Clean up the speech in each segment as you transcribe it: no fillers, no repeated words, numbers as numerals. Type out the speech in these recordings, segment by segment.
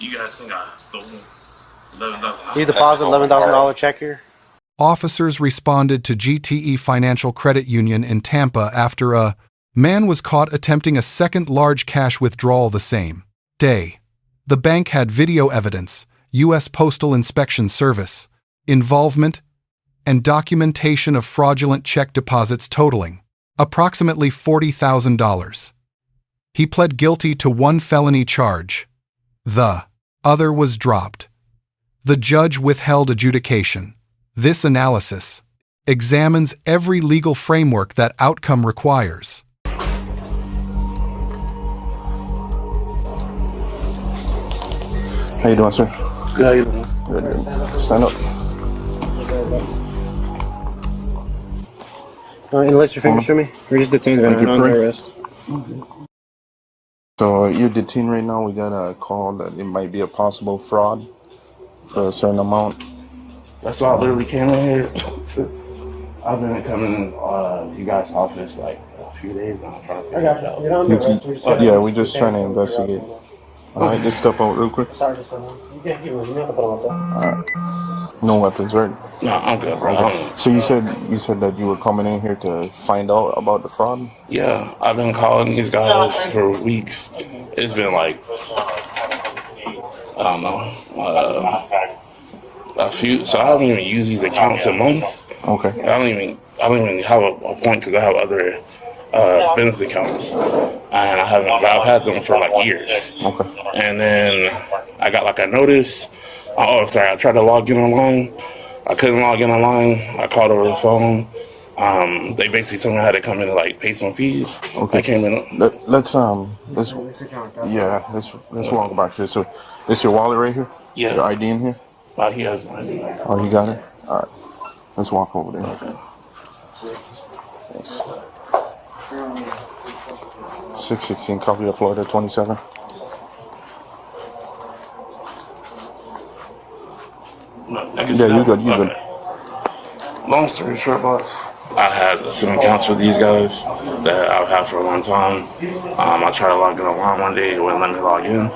You guys think I stole $11,000? Do you deposit $11,000 check here? Officers responded to GTE Financial Credit Union in Tampa after a man was caught attempting a second large cash withdrawal the same day. The bank had video evidence, US Postal Inspection Service, involvement, and documentation of fraudulent check deposits totaling approximately $40,000. He pled guilty to one felony charge. The other was dropped. The judge withheld adjudication. This analysis examines every legal framework that outcome requires. How you doing, sir? Good, how you doing? Good. Stand up. Enlist your fingers for me. We're just detained right now, under arrest. So you're detained right now. We got a call that it might be a possible fraud for a certain amount. That's why I literally came in here. I've been coming in you guys' office like a few days now trying to figure it out. Yeah, we're just trying to investigate. All right, just step out real quick. Sorry, just go on. You can't have to put on All right. No weapons, right? No, I'm good, bro. So you said that you were coming in here to find out about the fraud? Yeah, I've been calling these guys for weeks. It's been like, I don't know, a few. So I don't even use these accounts in months. Okay. I don't even have a point because I have other business accounts, and I've had them for like years. Okay. And then I got like a notice. I tried to log in online. I couldn't log in online. I called over the phone. They basically told me I had to come in and like pay some fees. Okay. I came in. Let's walk back here. So this your wallet right here? Yeah. Your ID in here? He has my ID. Oh, you got it? All right. Let's walk over there. Okay. Thanks. 616 copy of Florida 27. Yeah, you good. You good. Long story short, boss, I had some accounts with these guys that I've had for a long time. I tried to log in online one day, it wouldn't let me log in.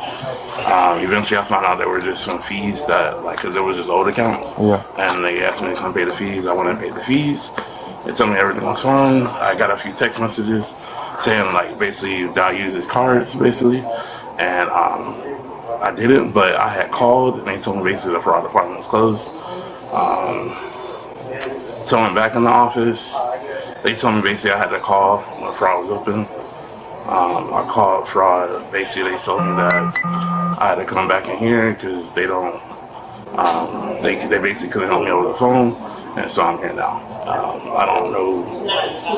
Eventually, I found out there were just some fees that, like, because there was just old accounts. Yeah. And they asked me to come pay the fees. I went and paid the fees. They told me everything was fine. I got a few text messages saying, like, basically that I use his cards, basically. And I didn't, but I had called, and they told me basically the fraud department was closed. So I went back in the office. They told me basically I had to call when fraud was open. I called fraud. Basically, they told me that I had to come back in here because they don't. They basically couldn't help me over the phone, and so I'm here now. I don't know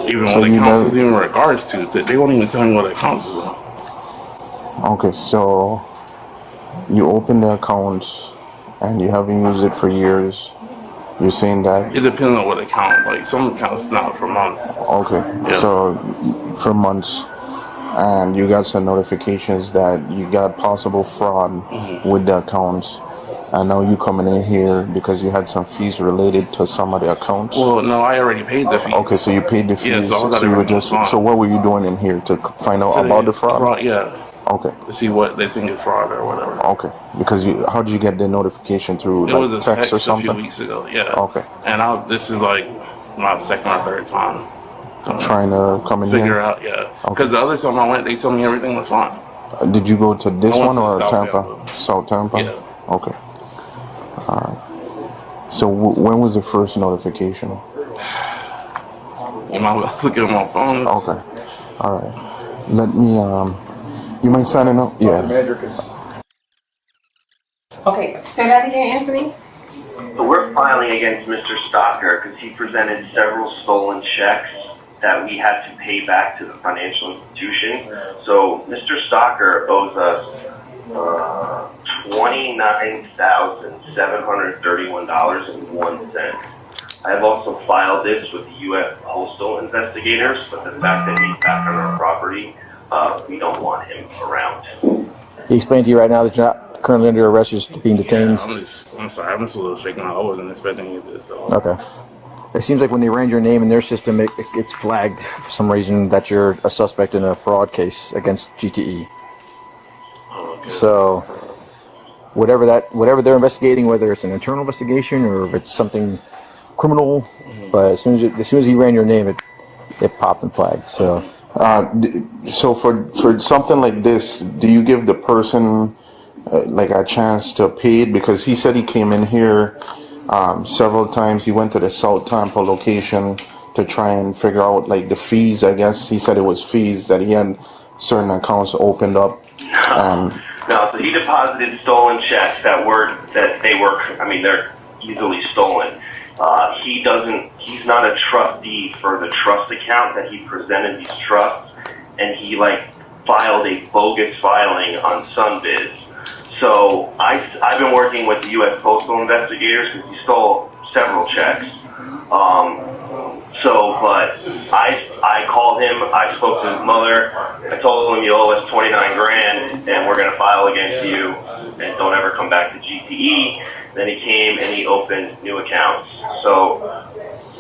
even what accounts is even in regards to. They won't even tell me what accounts is about. Okay, so you opened the account and you haven't used it for years. You're saying that it depends on what account. Like some accounts not for months. Okay, yeah. So for months, and you got some notifications that you got possible fraud with the accounts. I know you coming in here because you had some fees related to some of the accounts. Well, no, I already paid the fees. Okay, so you paid the fees. Yeah, so you were just. So what were you doing in here to find out about the fraud? Yeah. Okay. To see what they think is fraud or whatever. Okay. Because how did you get the notification through? It was a text or something? a few weeks ago. Yeah. Okay. And this is like my second or third time trying to come in figure here. out. Yeah. Because the other time I went, they told me everything was fine. Did you go to this one or Tampa? Tampa. South Tampa. Yeah. Okay. All right. So when was the first notification? You might look at my phone. Okay. All right. Let me. You mind signing up? Yeah. Okay, say that again, Anthony. So we're filing against Mr. Stocker because he presented several stolen checks that we had to pay back to the financial institution. So Mr. Stocker owes us $29,731.01. I have also filed this with the US Postal Investigators, but the fact that he's back on our property, we don't want him around. He explained to you right now that you're not currently under arrest, you're just being detained? Yeah, I'm sorry, I'm just a little shaken out. I wasn't expecting any of this. So. Okay. It seems like when they ran your name in their system, it's flagged for some reason that you're a suspect in a fraud case against GTE. Oh, okay. So, whatever they're investigating, whether it's an internal investigation or if it's something criminal. But as soon as he ran your name, it popped and flagged. So. So for something like this, do you give the person like a chance to pay it? Because he said he came in here several times. He went to the South Tampa location to try and figure out like the fees. I guess he said it was fees that he had certain accounts opened up. No, so he deposited stolen checks they're easily stolen. He's not a trustee for the trust account that he presented these trusts, and he filed a bogus filing on Sunbiz. So I've been working with the US Postal investigators because he stole several checks. But I called him, I spoke to his mother, I told him you owe us 29 grand and we're going to file against you and don't ever come back to GTE. Then he came and he opened new accounts. So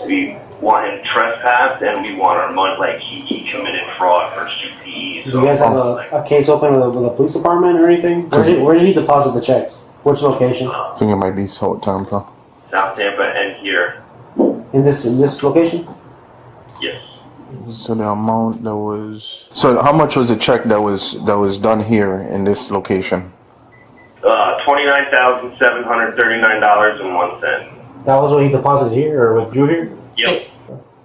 we want him trespassed and we want our money, he committed fraud for GTE. Do you guys have a case open with a police department or anything? Where did he deposit the checks? Which location? I think it might be South Tampa. South Tampa and here. In this location? Yes. So the amount that was. So how much was the check that was done here in this location? $29,739.01. That was what he deposited here or withdrew here? Yep.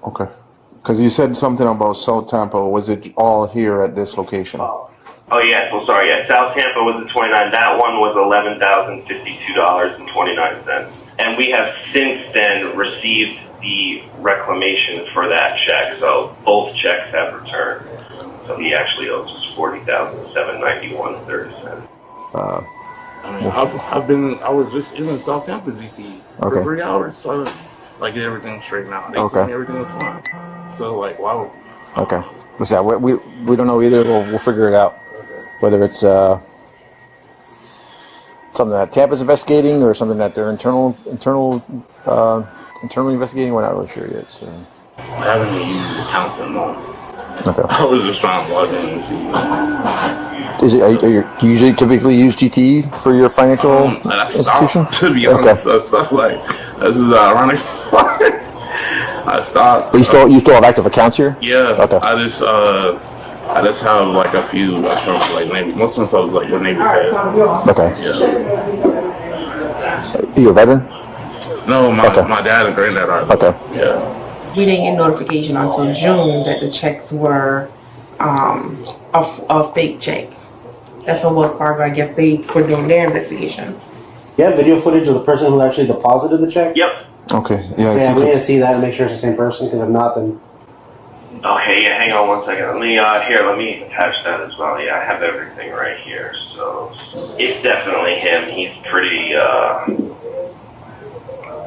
Okay. Because you said something about South Tampa. Was it all here at this location? Oh yeah, so sorry. Yeah, South Tampa was the 29. That one was $11,052.29, and we have since then received the reclamation for that check. So both checks have returned. So he actually owes us $40,791.30. I was just in South Tampa, GT, for 3 hours trying to get everything straightened out. They told me everything was fine. So wow. Okay. Listen, we don't know either. We'll figure it out. Whether it's something that Tampa's investigating or something that they're internally investigating, we're not really sure yet. So. I haven't used the accounts in months. Okay. I was just trying to log in and see. Do you usually typically use GTE for your financial institution? To be honest, I stopped. This is ironic. I stopped. But you still have active accounts here? Yeah. Okay. I just have a few accounts Navy. Most of them with Navy Fed. Okay. Yeah. Are you a veteran? No, my dad and granddad are. Okay. Yeah. We didn't get notification until June that the checks were a fake check. That's when Wells Fargo, I guess, they were doing their investigation. You have video footage of the person who actually deposited the check? Yep. Okay. Yeah, we need to see that and make sure it's the same person, because if not, then... Okay, yeah, hang on one second. Let me attach that as well. Yeah, I have everything right here. So it's definitely him. He's pretty,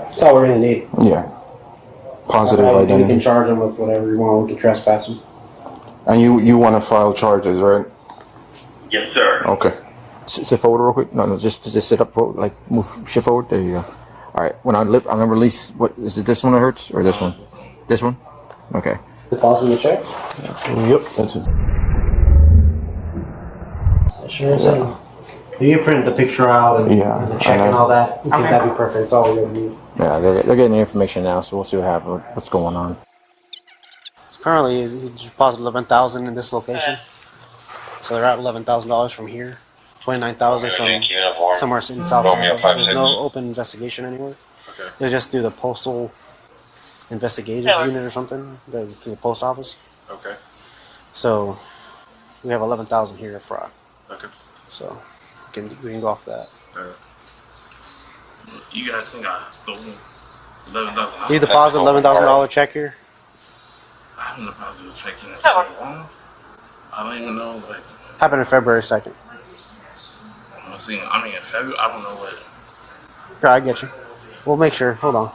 That's all we really need. Yeah. Positive We identity. can charge him with whatever you want. We can trespass him. And you want to file charges, right? yes, sir. Okay. Sit forward real quick. No, just sit up, shift forward. There you go. All right. I'm gonna release. What is it? This one that hurts, or this one? This one. Okay. Deposit the check? Yep. That's it. Sure is. You print the picture out and the check and all that. That'd be perfect. That's all we really need. Yeah, they're getting the information now, so we'll see what's going on. Currently, you deposited $11,000 in this location, so they're at $11,000 from here, $29,000 from somewhere in South Tampa. There's no open investigation anywhere. Okay. It's just through the postal investigative unit or something, through the post office. Okay. So we have $11,000 here at fraud. Okay. So we can go off that. You guys think I stole $11,000? Do you deposit $11,000 check here? I haven't deposited a check in so long. I don't even know, Happened on February 2nd. in February, I don't know what. Okay, I get you. We'll make sure. Hold on.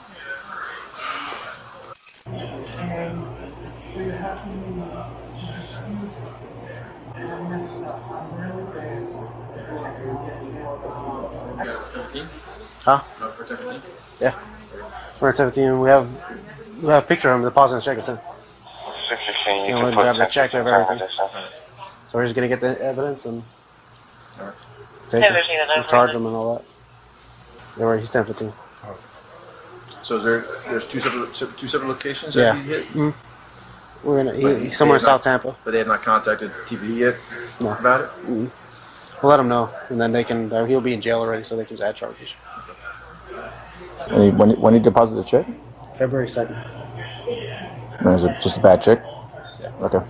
Huh? Yeah. We're at 17. We have a picture of him depositing the check. It's in. We have the check. We have everything. So we're just gonna get the evidence and take him and charge him and all that. Yeah, right, he's 10-15. So there's two separate locations Yeah. that he hit? Mm-hmm. We're gonna he's somewhere in South Tampa. But they have not contacted TPD yet No. about it? Mm-hmm. We'll let him know, and then they can. He'll be in jail already, so they can just add charges. And when he deposited the check? February 2nd. No, is it just a bad check? Yeah. Okay.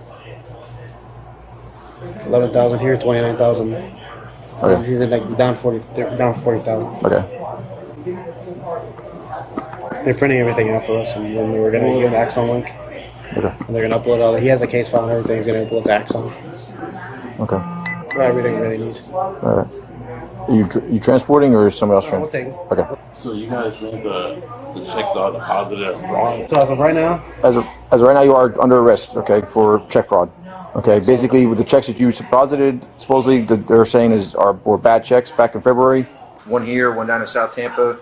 11,000 here, 29,000. Okay. He's down 40,000. Okay. They're printing everything out for us, and then we're gonna give an Axon link, Okay. and they're gonna upload all. He has a case file and everything. He's gonna upload to Axon. Okay. Everything we really need. All right. You transporting or is somebody else We'll transporting? take it. Okay. So you guys think the checks are deposited at fraud? So as of right now, As of right now, you are under arrest, okay, for check fraud. Okay, basically with the checks that you deposited, supposedly they're saying were bad checks back in February. One here, one down in South Tampa.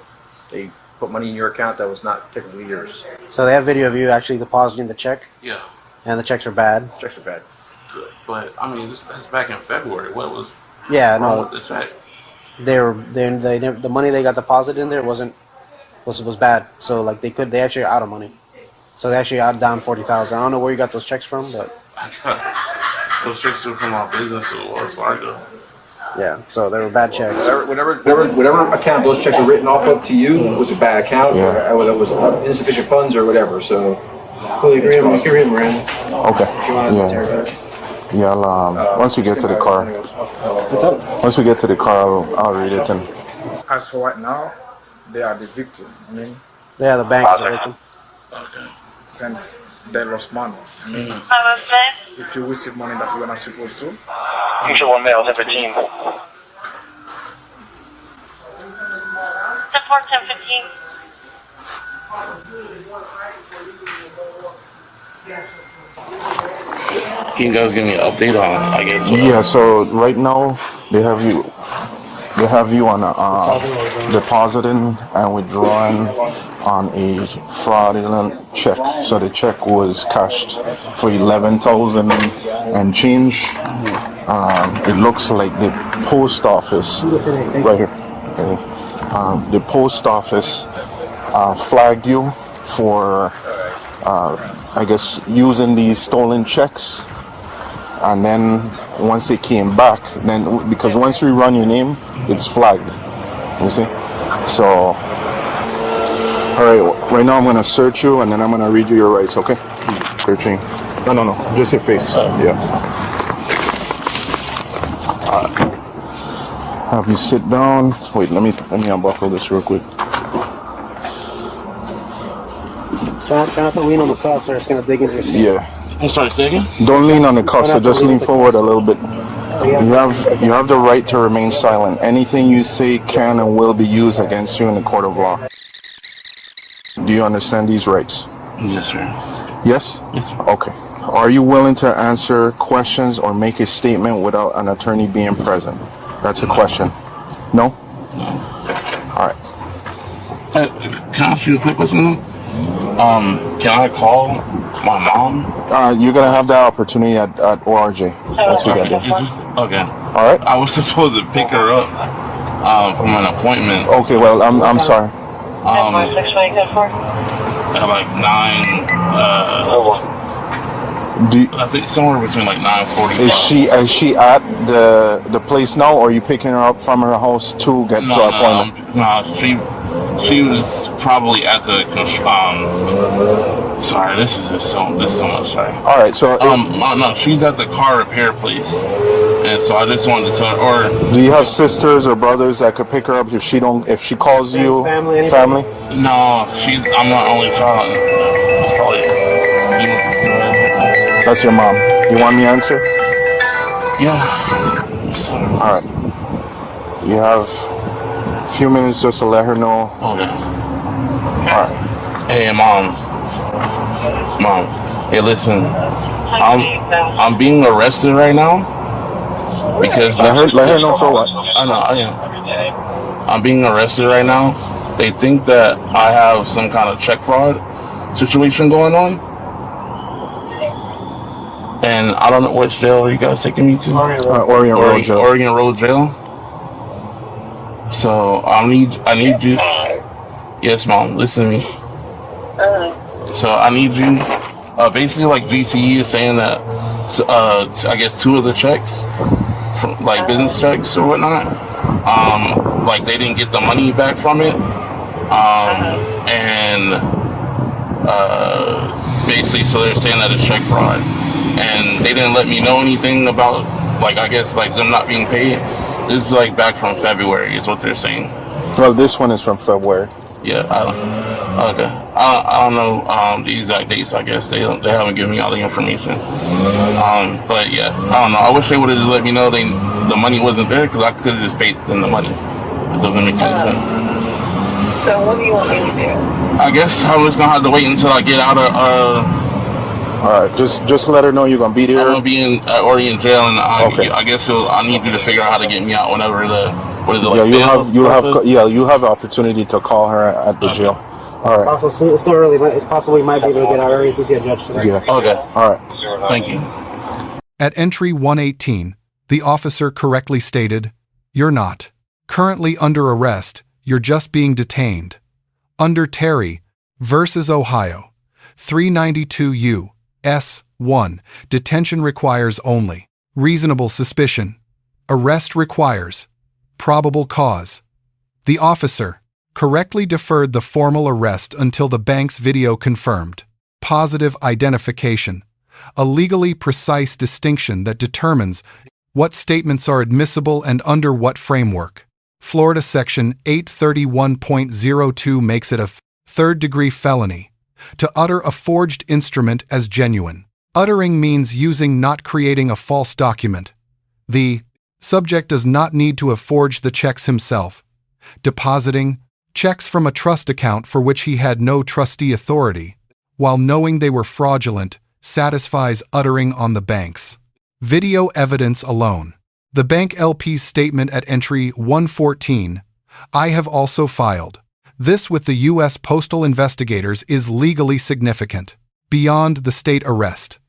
They put money in your account that was not technically yours. so they have video of you actually depositing the check, Yeah. and the checks are bad. Checks are bad. But I mean, that's back in February. What was Yeah, wrong no, with the check? the money they got deposited in there was bad. So like they actually are out of money. So they actually are down 40,000. I don't know where you got those checks from, but Those checks are from our business to Wells Fargo. yeah. So they were bad checks. Whatever account those checks are written off of to you was a bad account, Yeah. or it was insufficient funds or whatever. So, Fully agree. You can read them, Brandon. Okay. If you want to Yeah. interrogate. Yeah. Once we get to the car, What's up? once we get to the car, I'll read it and. As for right now, they are the victim. I mean, Yeah, the bank is a victim. since they lost money. I mean, if you receive money that you are not supposed to, Future 1 male, 1015. Support 1015. Can you guys give me an update on, I guess? Yeah. So right now they have you on a depositing and withdrawing on a fraudulent check. So the check was cashed for 11,000 and change. It looks like the post office right here. Okay. The post office flagged you for, I guess, using these stolen checks. And then once they came back, then because once we run your name, it's flagged. You see? So, all right. Right now, I'm gonna search you, and then I'm gonna read you your rights. Okay? Searching. No. Just your face. Yeah. Have you sit down? Wait. Let me unbuckle this real quick. Try not to lean on the cuffs, or it's gonna dig into your skin. Yeah. I'm sorry, say again? Don't lean on the cuff, so just lean forward a little bit. You have the right to remain silent. Anything you say can and will be used against you in the court of law. Do you understand these rights? Yes, sir. Yes? Yes, sir. Okay. Are you willing to answer questions or make a statement without an attorney being present? That's a question. No? No. All right. Can I ask you a quick question? Can I call my mom? You're going to have that opportunity at ORJ. That's what you got to do. Okay. All right? I was supposed to pick her up from an appointment Okay, well, I'm sorry. at like 9, Do you, I think somewhere between like 9:45. is she at the place now, or are you picking her up from her house to get to her appointment? No, she was probably at the sorry, this is so much. Sorry. All right, so No, she's at the car repair place, and so I just wanted to tell her. Or do you have sisters or brothers that could pick her up if she calls you? Family? no, I'm not only child. It's probably That's your mom. You want me to answer? yeah. All right. You have a few minutes just to let her know. Okay. All right. Hey, mom. Hey, listen. I'm being arrested right now because Let her know for what? I know. I am. I'm being arrested right now. They think that I have some kind of check fraud situation going on, and I don't know which jail are you guys taking me to. Orient Road Jail. Oregon Road Jail. So I need you. Yes, mom. Listen to me. So I need you. Basically, like GTE is saying that. I guess 2 of the checks, from like business checks or whatnot, like they didn't get the money back from it, and basically, so they're saying that it's check fraud, and they didn't let me know anything about, like, I guess, like them not being paid. This is like back from February, is what they're saying. Well, this one is from February. Yeah, I don't know the exact dates. I guess they haven't given me all the information. But yeah, I don't know. I wish they would have just let me know the money wasn't there, because I could have just paid them the money. It doesn't make any sense. So what do you want me to do? I guess I'm just gonna have to wait until I get out of. All right, just let her know you're gonna be there. I'm gonna be already in jail, and Okay. I guess I need you to figure out how to get me out whenever what is it? Like Yeah, you have the opportunity to call her at the jail. All right. Also, it's still early, but it's possible we might be able to get out early if we see a judge today. Yeah. Okay. All right. Thank you. At entry 118, the officer correctly stated, "You're not currently under arrest, you're just being detained." Under Terry versus Ohio, 392 U.S. 1, detention requires only reasonable suspicion. Arrest requires probable cause. The officer correctly deferred the formal arrest until the bank's video confirmed positive identification, a legally precise distinction that determines what statements are admissible and under what framework. Florida Section 831.02 makes it a third-degree felony to utter a forged instrument as genuine. Uttering means using, not creating, a false document. The subject does not need to have forged the checks himself. Depositing checks from a trust account for which he had no trustee authority, while knowing they were fraudulent, satisfies uttering on the bank's video evidence alone. The bank LP's statement at entry 114, "I have also filed this with the US Postal Investigators," is legally significant, beyond the state arrest.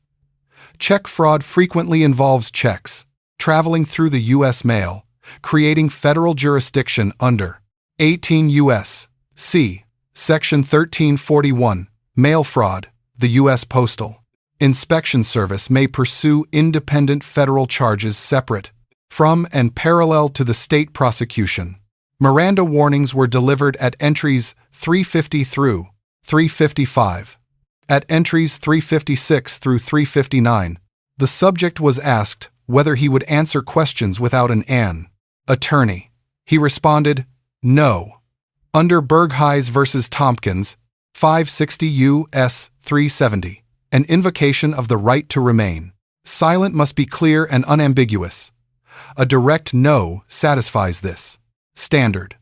Check fraud frequently involves checks traveling through the U.S. mail, creating federal jurisdiction under 18 U.S.C. Section 1341, mail fraud. The U.S. Postal Inspection Service may pursue independent federal charges separate from and parallel to the state prosecution. Miranda warnings were delivered at entries 350 through 355. At entries 356 through 359, the subject was asked whether he would answer questions without an attorney. He responded, "No." Under Bergheis versus Tompkins, 560 U.S. 370, an invocation of the right to remain silent must be clear and unambiguous. A direct no satisfies this standard.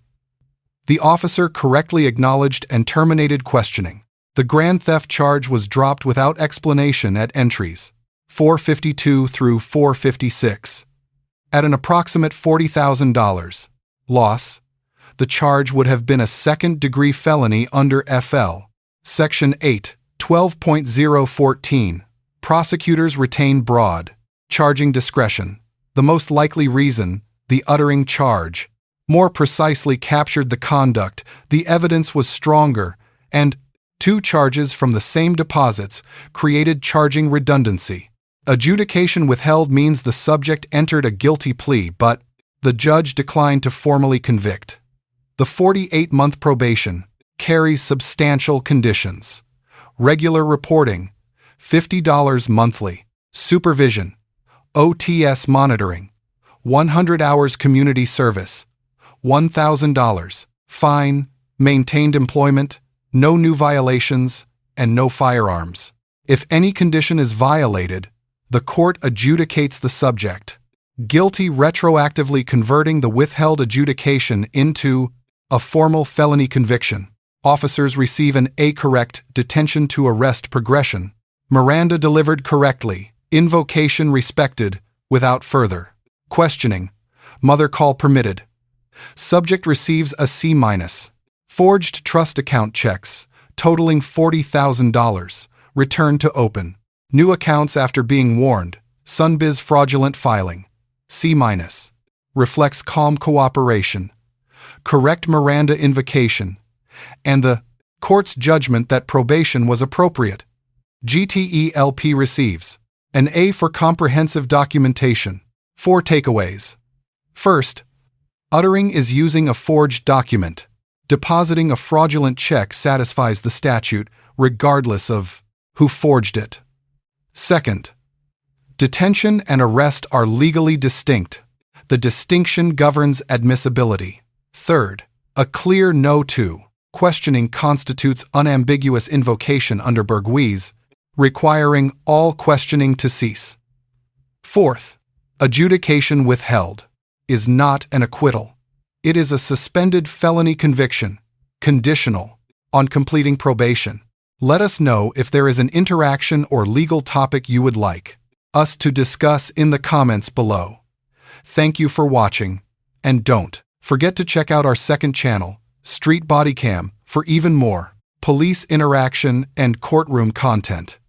The officer correctly acknowledged and terminated questioning. The grand theft charge was dropped without explanation at entries 452 through 456. At an approximate $40,000 loss, the charge would have been a second-degree felony under FL. Section 8, 12.014. Prosecutors retain broad charging discretion. The most likely reason, the uttering charge, more precisely captured the conduct, the evidence was stronger, and 2 charges from the same deposits created charging redundancy. Adjudication withheld means the subject entered a guilty plea, but the judge declined to formally convict. The 48-month probation carries substantial conditions. Regular reporting, $50 monthly. Supervision, OTS monitoring, 100 hours community service, $1,000. Fine, maintained employment, no new violations, and no firearms. If any condition is violated, the court adjudicates the subject guilty, retroactively converting the withheld adjudication into a formal felony conviction. Officers receive an correct detention to arrest progression. Miranda delivered correctly. Invocation respected without further questioning. Mother call permitted. Subject receives a C-. Forged trust account checks totaling $40,000 returned to open. New accounts after being warned. Sunbiz fraudulent filing. C-. Reflects calm cooperation. correct Miranda invocation, and the court's judgment that probation was appropriate. GTE LP receives an A for comprehensive documentation. 4 takeaways. First, uttering is using a forged document. Depositing a fraudulent check satisfies the statute regardless of who forged it. Second, detention and arrest are legally distinct. The distinction governs admissibility. Third, a clear no to questioning constitutes unambiguous invocation under Burgess, requiring all questioning to cease. Fourth, adjudication withheld is not an acquittal. It is a suspended felony conviction, conditional on completing probation. Let us know if there is an interaction or legal topic you would like us to discuss in the comments below. Thank you for watching, and don't forget to check out our second channel, Street Bodycam, for even more police interaction and courtroom content.